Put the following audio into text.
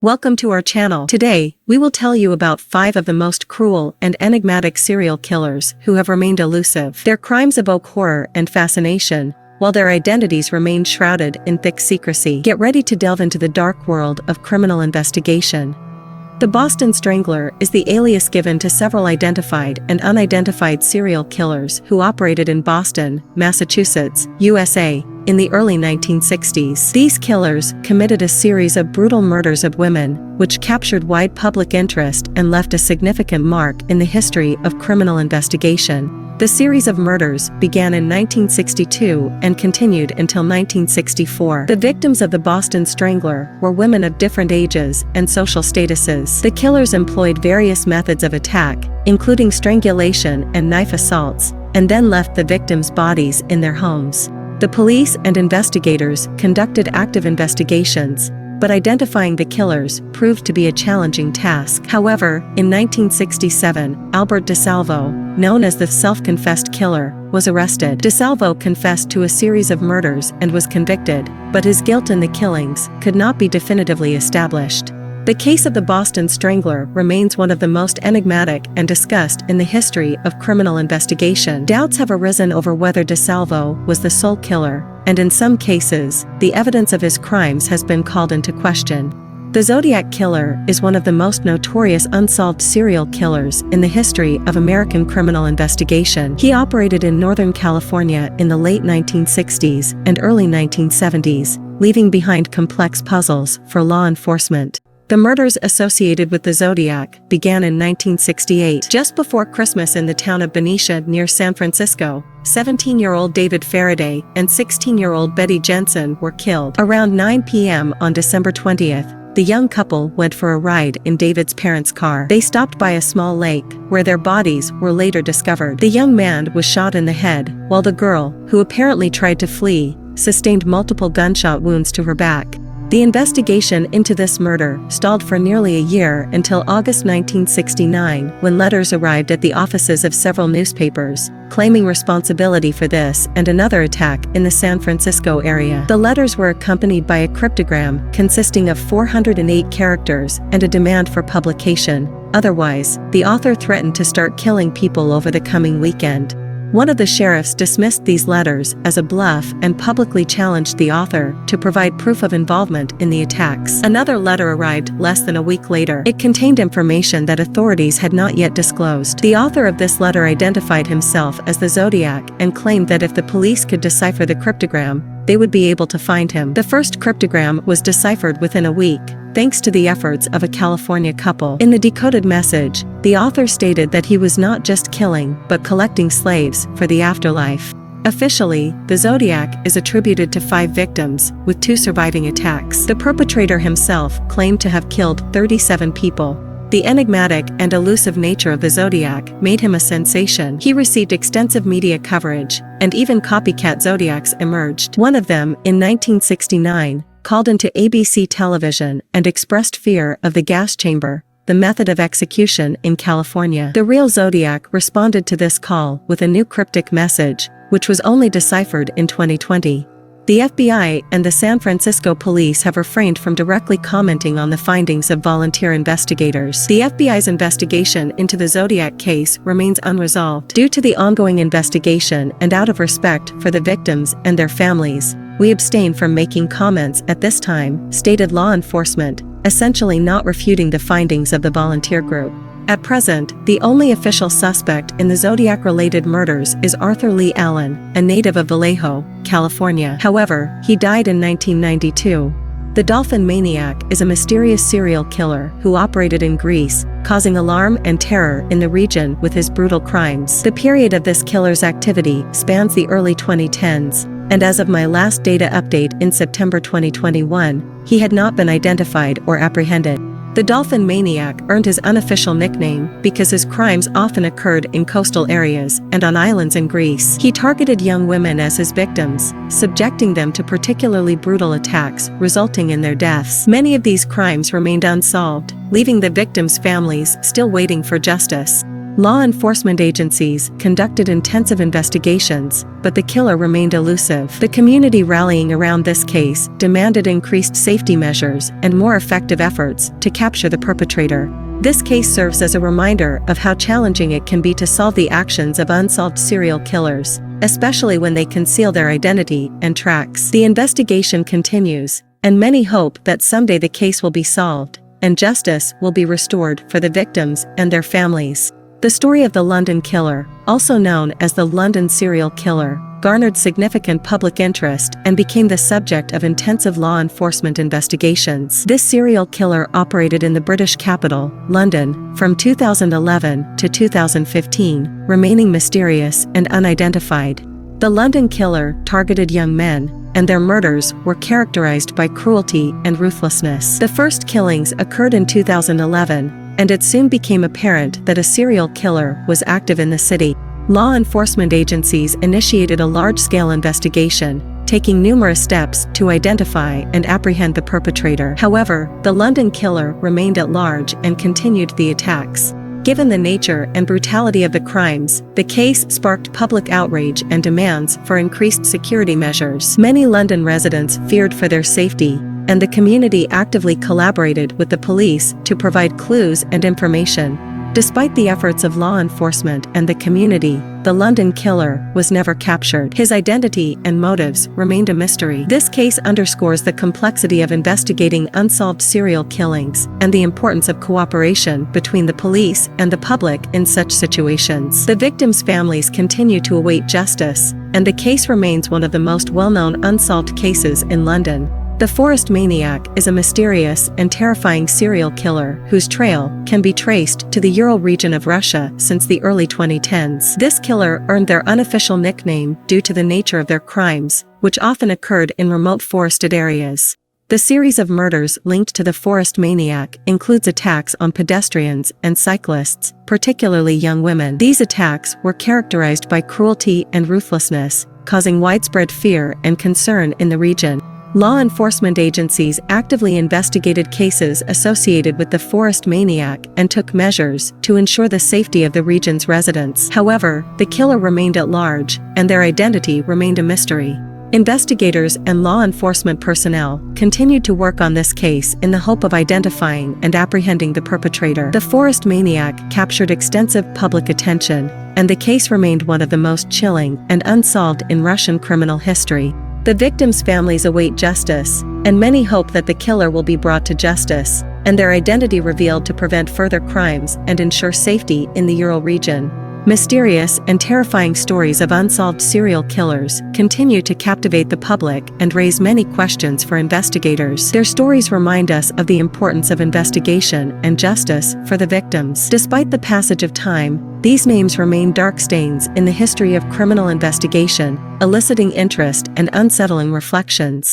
Welcome to our channel. Today, we will tell you about 5 of the most cruel and enigmatic serial killers who have remained elusive. Their crimes evoke horror and fascination, while their identities remain shrouded in thick secrecy. Get ready to delve into the dark world of criminal investigation. The Boston Strangler is the alias given to several identified and unidentified serial killers who operated in Boston, Massachusetts, USA, in the early 1960s. These killers committed a series of brutal murders of women, which captured wide public interest and left a significant mark in the history of criminal investigation. The series of murders began in 1962 and continued until 1964. The victims of the Boston Strangler were women of different ages and social statuses. The killers employed various methods of attack, including strangulation and knife assaults, and then left the victims' bodies in their homes. The police and investigators conducted active investigations, but identifying the killers proved to be a challenging task. However, in 1967, Albert DeSalvo, known as the self-confessed killer, was arrested. DeSalvo confessed to a series of murders and was convicted, but his guilt in the killings could not be definitively established. The case of the Boston Strangler remains one of the most enigmatic and discussed in the history of criminal investigation. Doubts have arisen over whether DeSalvo was the sole killer, and in some cases, the evidence of his crimes has been called into question. The Zodiac Killer is one of the most notorious unsolved serial killers in the history of American criminal investigation. He operated in Northern California in the late 1960s and early 1970s, leaving behind complex puzzles for law enforcement. The murders associated with the Zodiac began in 1968. Just before Christmas in the town of Benicia near San Francisco, 17-year-old David Faraday and 16-year-old Betty Jensen were killed. Around 9 p.m. on December 20th, the young couple went for a ride in David's parents' car. They stopped by a small lake, where their bodies were later discovered. The young man was shot in the head, while the girl, who apparently tried to flee, sustained multiple gunshot wounds to her back. The investigation into this murder stalled for nearly a year until August 1969, when letters arrived at the offices of several newspapers, claiming responsibility for this and another attack in the San Francisco area. The letters were accompanied by a cryptogram consisting of 408 characters and a demand for publication. Otherwise, the author threatened to start killing people over the coming weekend. One of the sheriffs dismissed these letters as a bluff and publicly challenged the author to provide proof of involvement in the attacks. Another letter arrived less than a week later. It contained information that authorities had not yet disclosed. The author of this letter identified himself as the Zodiac and claimed that if the police could decipher the cryptogram, they would be able to find him. The first cryptogram was deciphered within a week, thanks to the efforts of a California couple. In the decoded message, the author stated that he was not just killing, but collecting slaves for the afterlife. Officially, the Zodiac is attributed to 5 victims, with 2 surviving attacks. The perpetrator himself claimed to have killed 37 people. The enigmatic and elusive nature of the Zodiac made him a sensation. He received extensive media coverage, and even copycat Zodiacs emerged. One of them, in 1969, called into ABC television and expressed fear of the gas chamber, the method of execution in California. The real Zodiac responded to this call with a new cryptic message, which was only deciphered in 2020. The FBI and the San Francisco police have refrained from directly commenting on the findings of volunteer investigators. The FBI's investigation into the Zodiac case remains unresolved. Due to the ongoing investigation and out of respect for the victims and their families, we abstain from making comments at this time, stated law enforcement, essentially not refuting the findings of the volunteer group. At present, the only official suspect in the Zodiac-related murders is Arthur Lee Allen, a native of Vallejo, California. However, he died in 1992. The Dolphin Maniac is a mysterious serial killer who operated in Greece, causing alarm and terror in the region with his brutal crimes. The period of this killer's activity spans the early 2010s, and as of my last data update in September 2021, he had not been identified or apprehended. The Dolphin Maniac earned his unofficial nickname because his crimes often occurred in coastal areas and on islands in Greece. He targeted young women as his victims, subjecting them to particularly brutal attacks, resulting in their deaths. Many of these crimes remained unsolved, leaving the victims' families still waiting for justice. Law enforcement agencies conducted intensive investigations, but the killer remained elusive. The community rallying around this case demanded increased safety measures and more effective efforts to capture the perpetrator. This case serves as a reminder of how challenging it can be to solve the actions of unsolved serial killers, especially when they conceal their identity and tracks. The investigation continues, and many hope that someday the case will be solved, and justice will be restored for the victims and their families. The story of the London Killer, also known as the London Serial Killer, garnered significant public interest and became the subject of intensive law enforcement investigations. This serial killer operated in the British capital, London, from 2011 to 2015, remaining mysterious and unidentified. The London Killer targeted young men, and their murders were characterized by cruelty and ruthlessness. The first killings occurred in 2011, and it soon became apparent that a serial killer was active in the city. Law enforcement agencies initiated a large-scale investigation, taking numerous steps to identify and apprehend the perpetrator. However, the London Killer remained at large and continued the attacks. Given the nature and brutality of the crimes, the case sparked public outrage and demands for increased security measures. Many London residents feared for their safety, and the community actively collaborated with the police to provide clues and information. Despite the efforts of law enforcement and the community, the London Killer was never captured. His identity and motives remained a mystery. This case underscores the complexity of investigating unsolved serial killings and the importance of cooperation between the police and the public in such situations. The victims' families continue to await justice, and the case remains one of the most well-known unsolved cases in London. The Forest Maniac is a mysterious and terrifying serial killer whose trail can be traced to the Ural region of Russia since the early 2010s. This killer earned their unofficial nickname due to the nature of their crimes, which often occurred in remote forested areas. The series of murders linked to the Forest Maniac includes attacks on pedestrians and cyclists, particularly young women. These attacks were characterized by cruelty and ruthlessness, causing widespread fear and concern in the region. Law enforcement agencies actively investigated cases associated with the Forest Maniac and took measures to ensure the safety of the region's residents. However, the killer remained at large, and their identity remained a mystery. Investigators and law enforcement personnel continued to work on this case in the hope of identifying and apprehending the perpetrator. The Forest Maniac captured extensive public attention, and the case remained one of the most chilling and unsolved in Russian criminal history. The victims' families await justice, and many hope that the killer will be brought to justice, and their identity revealed to prevent further crimes and ensure safety in the Ural region. Mysterious and terrifying stories of unsolved serial killers continue to captivate the public and raise many questions for investigators. Their stories remind us of the importance of investigation and justice for the victims. Despite the passage of time, these names remain dark stains in the history of criminal investigation, eliciting interest and unsettling reflections.